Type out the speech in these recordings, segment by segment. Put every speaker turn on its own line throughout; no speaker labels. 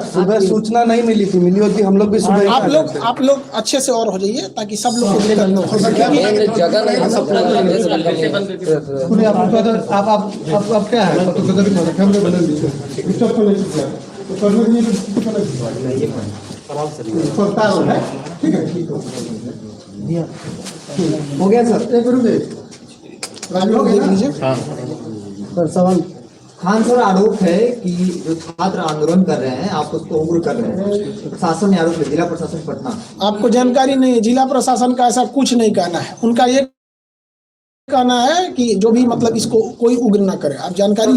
सुबह सूचना नहीं मिली थी, मिली होती हम लोग भी सुबह।
आप लोग अच्छे से और हो जाइए ताकि सब लोग को दिक्कत न हो सके।
आप क्या है हो गया सर।
सर सवाल खान सर, आरोप है कि जो छात्र आंदोलन कर रहे हैं आप उसको उग्र कर रहे हैं, प्रशासन ने आरोप है, जिला प्रशासन पटना।
आपको जानकारी नहीं है, जिला प्रशासन का ऐसा कुछ नहीं कहना है। उनका ये कहना है कि जो भी मतलब इसको कोई उग्र ना करे। आप जानकारी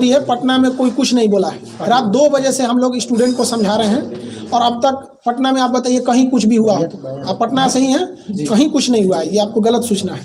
है, पटना में कोई कुछ नहीं बोला है। रात 2 बजे से हम लोग स्टूडेंट को समझा रहे हैं और अब तक पटना में आप बताइए कहीं कुछ भी हुआ हो? आप पटना से ही हैं, कहीं कुछ नहीं हुआ है। ये आपको गलत सूचना है।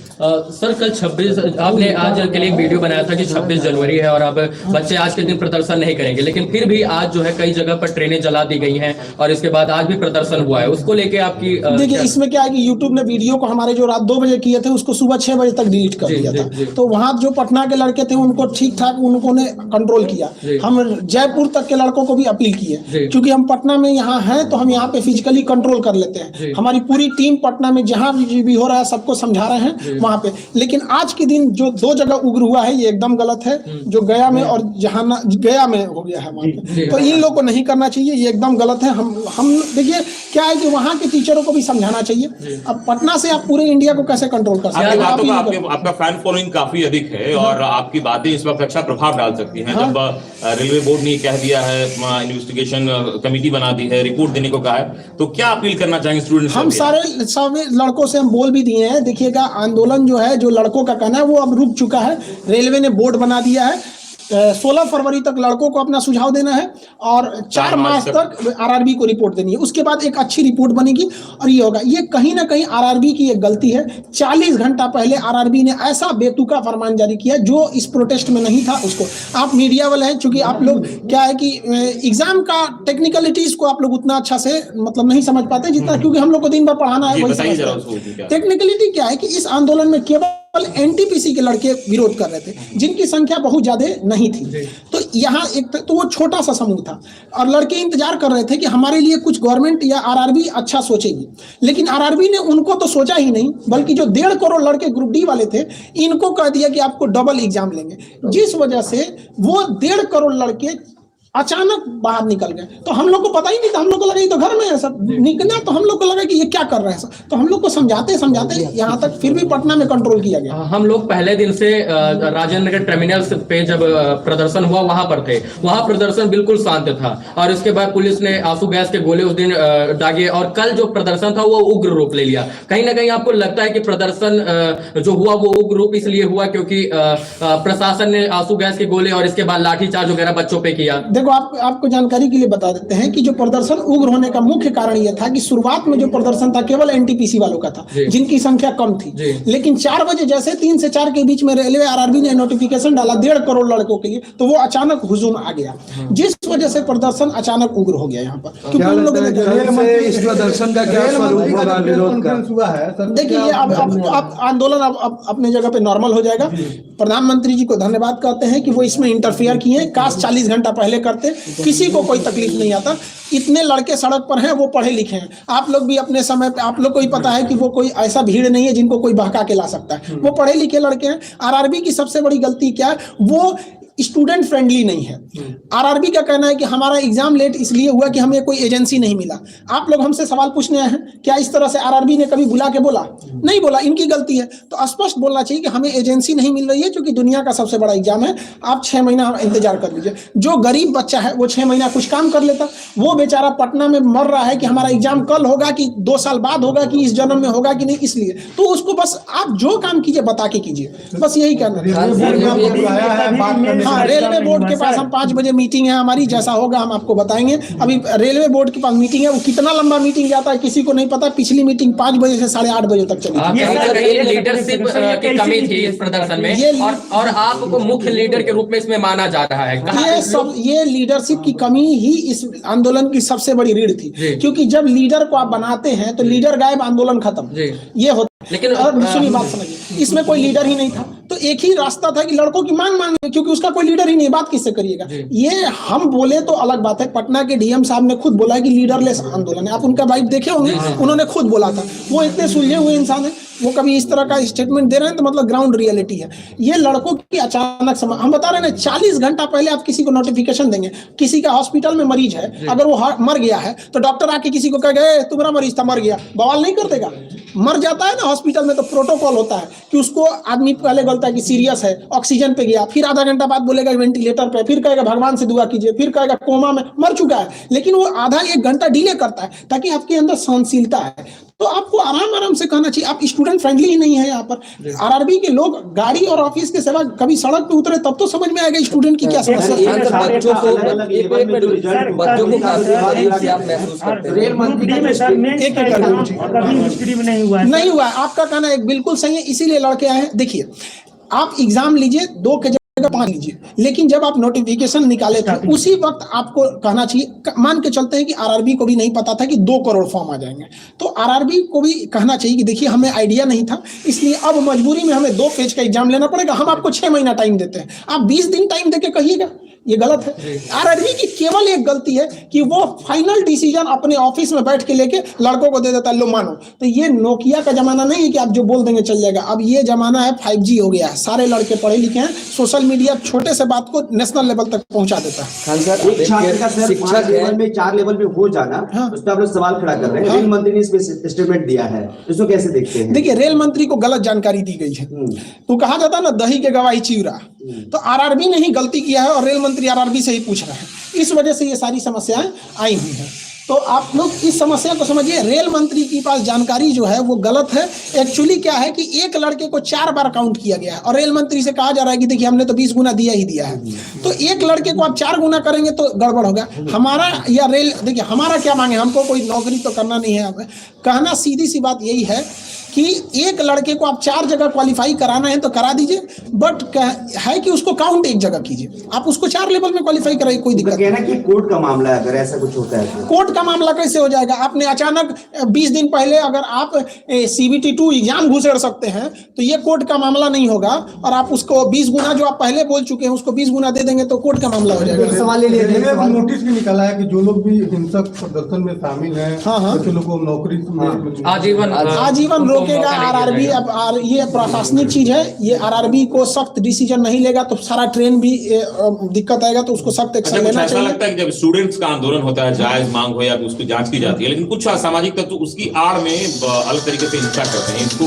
सर कल 26 आपने आज के लिए एक वीडियो बनाया था कि 26 जनवरी है और अब बच्चे आज के दिन प्रदर्शन नहीं करेंगे, लेकिन फिर भी आज जो है कई जगह पर ट्रेनें जला दी गई हैं और इसके बाद आज भी प्रदर्शन हुआ है। उसको लेके आपकी
देखिए, इसमें क्या है कि यूट्यूब ने वीडियो को हमारे जो रात 2 बजे किए थे उसको सुबह 6 बजे तक डिलीट कर दिया था। तो वहाँ जो पटना के लड़के थे उनको ठीक ठाक उन्होंने कंट्रोल किया। हम जयपुर तक के लड़कों को भी अपील किए, क्योंकि हम पटना में यहाँ हैं तो हम यहाँ पे फिजिकली कंट्रोल कर लेते हैं। हमारी पूरी टीम पटना में जहाँ भी हो रहा है सबको समझा रहे हैं वहाँ पे। लेकिन आज के दिन जो 2 जगह उग्र हुआ है ये एकदम गलत है, जो गया में और जहां गया में हो गया है वहाँ पे, तो इन लोग को नहीं करना चाहिए। ये एकदम गलत है। हम देखिए क्या है कि वहाँ के टीचरों को भी समझाना चाहिए। अब पटना से आप पूरे इंडिया को कैसे कंट्रोल कर सकते हैं?
आपका फैन फॉलोइंग काफी अधिक है और आपकी बातें इस वक्त अच्छा प्रभाव डाल सकती हैं। जब रेलवे बोर्ड ने कह दिया है, इन्वेस्टिगेशन कमेटी बना दी है, रिपोर्ट देने को कहा है, तो क्या अपील करना चाहेंगे स्टूडेंट्स?
हम सारे लड़कों से हम बोल भी दिए हैं। देखिएगा, आंदोलन जो है, जो लड़कों का कहना है वो अब रुक चुका है। रेलवे ने बोर्ड बना दिया है। 16 फरवरी तक लड़कों को अपना सुझाव देना है और 4 मार्च तक आरआरबी को रिपोर्ट देनी है। उसके बाद एक अच्छी रिपोर्ट बनेगी और ये होगा। ये कहीं ना कहीं आरआरबी की एक गलती है। 40 घंटा पहले आरआरबी ने ऐसा बेतुका फरमान जारी किया जो इस प्रोटेस्ट में नहीं था। उसको आप मीडिया वाले हैं, चूंकि आप लोग क्या है कि एग्जाम का टेक्निकलिटीज को आप लोग उतना अच्छा से मतलब नहीं समझ पाते जितना, क्योंकि हम लोग को दिन भर पढ़ाना है। टेक्निकलिटी क्या है कि इस आंदोलन में केवल एनटीपीसी के लड़के विरोध कर रहे थे, जिनकी संख्या बहुत ज्यादा नहीं थी। तो यहाँ एक तो वो छोटा सा समूह था और लड़के इंतजार कर रहे थे कि हमारे लिए कुछ गवर्नमेंट या आरआरबी अच्छा सोचेगी। लेकिन आरआरबी ने उनको तो सोचा ही नहीं, बल्कि जो 1.5 करोड़ लड़के ग्रुप डी वाले थे इनको कह दिया कि आपको डबल एग्जाम लेंगे, जिस वजह से वो 1.5 करोड़ लड़के अचानक बाहर निकल गए। तो हम लोग को पता ही नहीं था। हम लोग को लगा ये तो घर में है सब निकला, तो हम लोग को लगा कि ये क्या कर रहे हैं सब। तो हम लोग को समझाते समझाते यहाँ तक फिर भी पटना में कंट्रोल किया गया।
हम लोग पहले दिन से राजेंद्र नगर टर्मिनल पे जब प्रदर्शन हुआ वहां पर थे। वहां प्रदर्शन बिल्कुल शांत था और उसके बाद पुलिस ने आंसू गैस के गोले उस दिन दागे और कल जो प्रदर्शन था वो उग्र रूप ले लिया। कहीं ना कहीं आपको लगता है कि प्रदर्शन जो हुआ वो उग्र रूप इसलिए हुआ क्योंकि प्रशासन ने आंसू गैस के गोले और इसके बाद लाठीचार्ज वगैरह बच्चों पे किया?
आपको जानकारी के लिए बता देते हैं कि जो प्रदर्शन उग्र होने का मुख्य कारण यह था कि शुरुआत में जो प्रदर्शन था केवल एनटीपीसी वालों का था, जिनकी संख्या कम थी। लेकिन 4 बजे जैसे 3 से 4 के बीच में रेलवे आरआरबी ने नोटिफिकेशन डाला 1.5 करोड़ लड़कों के लिए, तो वो अचानक हुजूम आ गया, जिस वजह से प्रदर्शन अचानक उग्र हो गया यहाँ पर। क्योंकि उन लोगों ने
इस प्रदर्शन का क्या स्वरूप होगा, विरोध हुआ है?
देखिए, अब आंदोलन अब अपने जगह पे नॉर्मल हो जाएगा। प्रधानमंत्री जी को धन्यवाद कहते हैं कि वो इसमें इंटरफियर किए। काश 40 घंटा पहले करते, किसी को कोई तकलीफ नहीं आता। इतने लड़के सड़क पर हैं, वो पढ़े लिखे हैं। आप लोग भी अपने समय पे, आप लोग को ही पता है कि वो कोई ऐसा भीड़ नहीं है जिनको कोई बहका के ला सकता है। वो पढ़े लिखे लड़के हैं। आरआरबी की सबसे बड़ी गलती क्या है, वो स्टूडेंट फ्रेंडली नहीं है। आरआरबी का कहना है कि हमारा एग्जाम लेट इसलिए हुआ कि हमें कोई एजेंसी नहीं मिला। आप लोग हमसे सवाल पूछने आए हैं, क्या इस तरह से आरआरबी ने कभी बुला के बोला? नहीं बोला, इनकी गलती है। तो स्पष्ट बोलना चाहिए कि हमें एजेंसी नहीं मिल रही है, क्योंकि दुनिया का सबसे बड़ा एग्जाम है। आप 6 महीना इंतजार कर लीजिए। जो गरीब बच्चा है वो 6 महीना कुछ काम कर लेता। वो बेचारा पटना में मर रहा है कि हमारा एग्जाम कल होगा कि 2 साल बाद होगा कि इस जन्म में होगा कि नहीं, इसलिए तो उसको बस आप जो काम कीजिए बता के कीजिए, बस यही करना है। हाँ, रेलवे बोर्ड के पास हम 5 बजे मीटिंग है हमारी, जैसा होगा हम आपको बताएंगे। अभी रेलवे बोर्ड के पास मीटिंग है, वो कितना लंबा मीटिंग जाता है किसी को नहीं पता। पिछली मीटिंग 5 बजे से 8:30 बजे तक चली।
लीडरशिप की कमी थी इस प्रदर्शन में और आपको मुख्य लीडर के रूप में इसमें माना जा रहा है।
ये लीडरशिप की कमी ही इस आंदोलन की सबसे बड़ी रीढ़ थी, क्योंकि जब लीडर को आप बनाते हैं तो लीडर गायब, आंदोलन खत्म। ये होता
लेकिन
सुनिए बात समझिए, इसमें कोई लीडर ही नहीं था, तो एक ही रास्ता था कि लड़कों की मांग मांगे, क्योंकि उसका कोई लीडर ही नहीं, बात किससे करिएगा। ये हम बोले तो अलग बात है, पटना के डीएम साहब ने खुद बोला कि लीडरलेस आंदोलन है, आप उनका बाइट देखे होंगे, उन्होंने खुद बोला था। वो इतने सुलझे हुए इंसान है, वो कभी इस तरह का स्टेटमेंट दे रहे हैं तो मतलब ग्राउंड रियलिटी है। ये लड़कों की अचानक हम बता रहे हैं 40 घंटा पहले आप किसी को नोटिफिकेशन देंगे, किसी का हॉस्पिटल में मरीज है, अगर वो मर गया है तो डॉक्टर आके किसी को कह गए तुम्हारा मरीज था मर गया, बवाल नहीं कर देगा? मर जाता है ना हॉस्पिटल में तो प्रोटोकॉल होता है कि उसको आदमी पहले बोलता है कि सीरियस है, ऑक्सीजन पे गया, फिर आधा घंटा बाद बोलेगा वेंटिलेटर पे, फिर कहेगा भगवान से दुआ कीजिए, फिर कहेगा कोमा में मर चुका है, लेकिन वो आधा एक घंटा डिले करता है ताकि आपके अंदर सहनशीलता है। तो आपको आराम आराम से कहना चाहिए। आप स्टूडेंट फ्रेंडली ही नहीं है यहाँ पर। आरआरबी के लोग गाड़ी और ऑफिस के सेवा कभी सड़क पे उतरे तब तो समझ में आएगा स्टूडेंट की क्या समस्या है।
बच्चों को काफी आप महसूस करते हैं।
रेल मंत्री नहीं हुआ। आपका कहना एक बिल्कुल सही है, इसीलिए लड़के आए हैं। देखिए, आप एग्जाम लीजिए 2 के जगह 5 लीजिए, लेकिन जब आप नोटिफिकेशन निकाले थे उसी वक्त आपको कहना चाहिए, मान के चलते हैं कि आरआरबी को भी नहीं पता था कि 2 करोड़ फॉर्म आ जाएंगे, तो आरआरबी को भी कहना चाहिए कि देखिए हमें आइडिया नहीं था, इसलिए अब मजबूरी में हमें 2 पेज का एग्जाम लेना पड़ेगा, हम आपको 6 महीना टाइम देते हैं, आप 20 दिन टाइम देके कहिएगा। ये गलत है। आरआरबी की केवल एक गलती है कि वो फाइनल डिसीजन अपने ऑफिस में बैठ के लेके लड़कों को दे देता है, लो मानो। तो ये नोकिया का जमाना नहीं है कि आप जो बोल देंगे चल जाएगा। अब ये जमाना है 5G हो गया है, सारे लड़के पढ़े लिखे हैं, सोशल मीडिया छोटे से बात को नेशनल लेवल तक पहुंचा देता है।
खान सर,
एक छात्र का सर 5 लेवल में 4 लेवल में हो जाना, उस पर आप लोग सवाल खड़ा कर रहे हैं। रेल मंत्री ने इस पे स्टेटमेंट दिया है, इसको कैसे देखते हैं?
देखिए, रेल मंत्री को गलत जानकारी दी गई है। तो कहा जाता है ना, दही के गवाही चिवरा। तो आरआरबी ने ही गलती किया है और रेल मंत्री आरआरबी से ही पूछ रहे हैं, इस वजह से ये सारी समस्याएं आई हुई हैं। तो आप लोग इस समस्या को समझिए। रेल मंत्री के पास जानकारी जो है वो गलत है। एक्चुअली क्या है कि एक लड़के को 4 बार काउंट किया गया है और रेल मंत्री से कहा जा रहा है कि देखिए हमने तो 20 गुना दिया ही दिया है। तो एक लड़के को आप 4 गुना करेंगे तो गड़बड़ होगा। हमारा या रेल, देखिए हमारा क्या मांगे, हमको कोई नौकरी तो करना नहीं है। कहना सीधी सी बात यही है कि एक लड़के को आप 4 जगह क्वालिफाई कराना है तो करा दीजिए, बट है कि उसको काउंट एक जगह कीजिए। आप उसको 4 लेवल में क्वालिफाई कराइए, कोई दिक्कत
कहना कि कोर्ट का मामला है, अगर ऐसा कुछ होता है तो।
कोर्ट का मामला कैसे हो जाएगा? आपने अचानक 20 दिन पहले अगर आप CBT 2 एग्जाम घुसेड़ सकते हैं तो ये कोर्ट का मामला नहीं होगा। और आप उसको 20 गुना जो आप पहले बोल चुके हैं उसको 20 गुना दे देंगे तो कोर्ट का मामला हो जाएगा।
सवाल ले लिए
नोटिस भी निकाला है कि जो लोग भी हिंसक प्रदर्शन में शामिल हैं, बच्चों लोगों को नौकरी
आजीवन रोकेगा आरआरबी। अब ये प्रशासनिक चीज है, ये आरआरबी को सख्त डिसीजन नहीं लेगा तो सारा ट्रेन भी दिक्कत आएगा, तो उसको सख्त एक्शन लेना
ऐसा
चाहिए।
लगता है कि जब स्टूडेंट्स का आंदोलन होता है, जायज मांग हो या तो उसकी जांच की जाती है, लेकिन कुछ असामाजिक तत्व उसकी आड़ में अलग तरीके से हिंसा करते हैं, इसको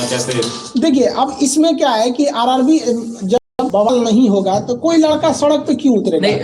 कैसे?
देखिए, अब इसमें क्या है कि आरआरबी जब बवाल नहीं होगा तो कोई लड़का सड़क पे क्यों उतरेगा?
नहीं,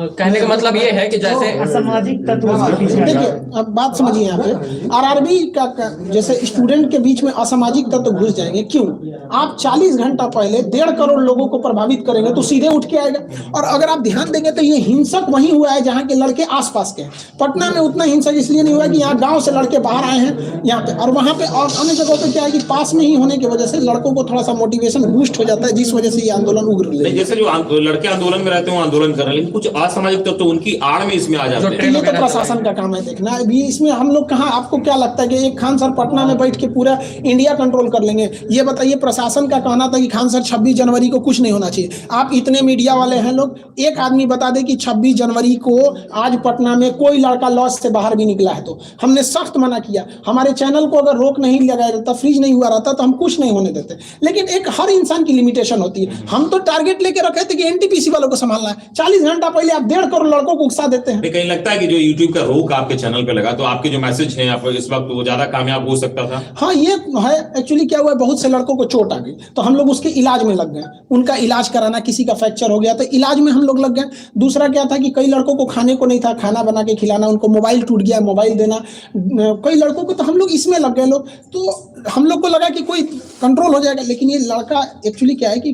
कहने का मतलब ये है कि जैसे
असामाजिक तत्व,
देखिए अब बात समझिए, यहाँ पे आरआरबी का जैसे स्टूडेंट के बीच में असामाजिक तत्व घुस जाएंगे। क्यों? आप 40 घंटा पहले 1.5 करोड़ लोगों को प्रभावित करेंगे तो सीधे उठ के आएगा। और अगर आप ध्यान देंगे तो ये हिंसक वहीं हुआ है जहाँ के लड़के आसपास के हैं। पटना में उतना हिंसक इसलिए नहीं हुआ कि यहाँ गाँव से लड़के बाहर आए हैं यहाँ पे, और वहाँ पे और अन्य जगहों पे क्या है कि पास में ही होने की वजह से लड़कों को थोड़ा सा मोटिवेशन बूस्ट हो जाता है, जिस वजह से ये आंदोलन
नहीं, जैसे जो लड़के आंदोलन में रहते हैं वो आंदोलन कर रहे हैं, लेकिन कुछ असामाजिक तत्व तो उनकी आड़ में इसमें आ जाते हैं।
ये तो प्रशासन का काम है देखना। अभी इसमें हम लोग कहाँ, आपको क्या लगता है कि एक खान सर पटना में बैठ के पूरा इंडिया कंट्रोल कर लेंगे? ये बताइए, प्रशासन का कहना था कि खान सर 26 जनवरी को कुछ नहीं होना चाहिए। आप इतने मीडिया वाले हैं लोग, एक आदमी बता दे कि 26 जनवरी को आज पटना में कोई लड़का लॉज से बाहर भी निकला है तो हमने सख्त मना किया। हमारे चैनल को अगर रोक नहीं लगाया रहता, फ्रीज नहीं हुआ रहता तो हम कुछ नहीं होने देते। लेकिन एक हर इंसान की लिमिटेशन होती है। हम तो टारगेट लेके रखे थे कि एनटीपीसी वालों को संभालना है। 40 घंटा पहले आप 1.5 करोड़ लड़कों को उकसा देते हैं।
कहीं लगता है कि जो यूट्यूब का रोक आपके चैनल पे लगा तो आपके जो मैसेज हैं आप इस वक्त वो ज्यादा कामयाब हो सकता था?
हाँ, ये है। एक्चुअली क्या हुआ, बहुत से लड़कों को चोट आ गई तो हम लोग उसके इलाज में लग गए। उनका इलाज कराना, किसी का फ्रैक्चर हो गया तो इलाज में हम लोग लग गए। दूसरा क्या था कि कई लड़कों को खाने को नहीं था, खाना बना के खिलाना, उनको मोबाइल टूट गया, मोबाइल देना, कई लड़कों को, तो हम लोग इसमें लग गए लोग। तो हम लोग को लगा कि कोई कंट्रोल हो जाएगा, लेकिन ये लड़का एक्चुअली क्या है कि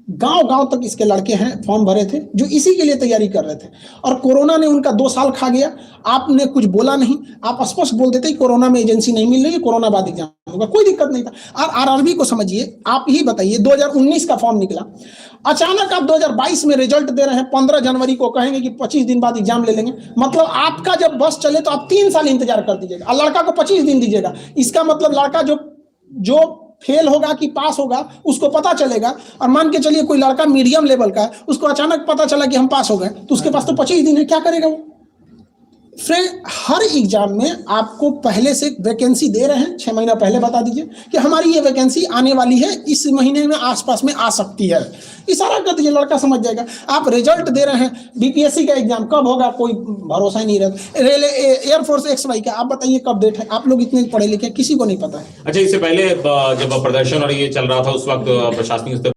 गांव तक इसके लड़के हैं, फॉर्म भरे थे जो इसी के लिए तैयारी कर रहे थे। और कोरोना ने उनका 2 साल खा गया। आपने कुछ बोला नहीं, आप स्पष्ट बोल देते कोरोना में एजेंसी नहीं मिल रही है, कोरोना बाद एग्जाम होगा, कोई दिक्कत नहीं था। और आरआरबी को समझिए, आप ही बताइए, 2019 का फॉर्म निकला, अचानक आप 2022 में रिजल्ट दे रहे हैं, 15 जनवरी को कहेंगे कि 25 दिन बाद एग्जाम ले लेंगे। मतलब आपका जब बस चले तो आप 3 साल इंतजार कर दीजिएगा और लड़का को 25 दिन दीजिएगा। इसका मतलब लड़का जो जो फेल होगा कि पास होगा उसको पता चलेगा। और मान के चलिए कोई लड़का मीडियम लेवल का है, उसको अचानक पता चला कि हम पास हो गए, तो उसके पास तो 25 दिन है, क्या करेगा वो? फ्रेंड, हर एग्जाम में आपको पहले से वैकेंसी दे रहे हैं, 6 महीना पहले बता दीजिए कि हमारी ये वैकेंसी आने वाली है, इस महीने में आसपास में आ सकती है, इशारा कर दीजिए, लड़का समझ जाएगा। आप रिजल्ट दे रहे हैं, बीपीएससी का एग्जाम कब होगा कोई भरोसा ही नहीं रहता, रेल एयरफोर्स XY का आप बताइए कब डेट है, आप लोग इतने पढ़े लिखे किसी को नहीं पता है।
अच्छा, इससे पहले जब प्रदर्शन और ये चल रहा था उस वक्त प्रशासनिक स्तर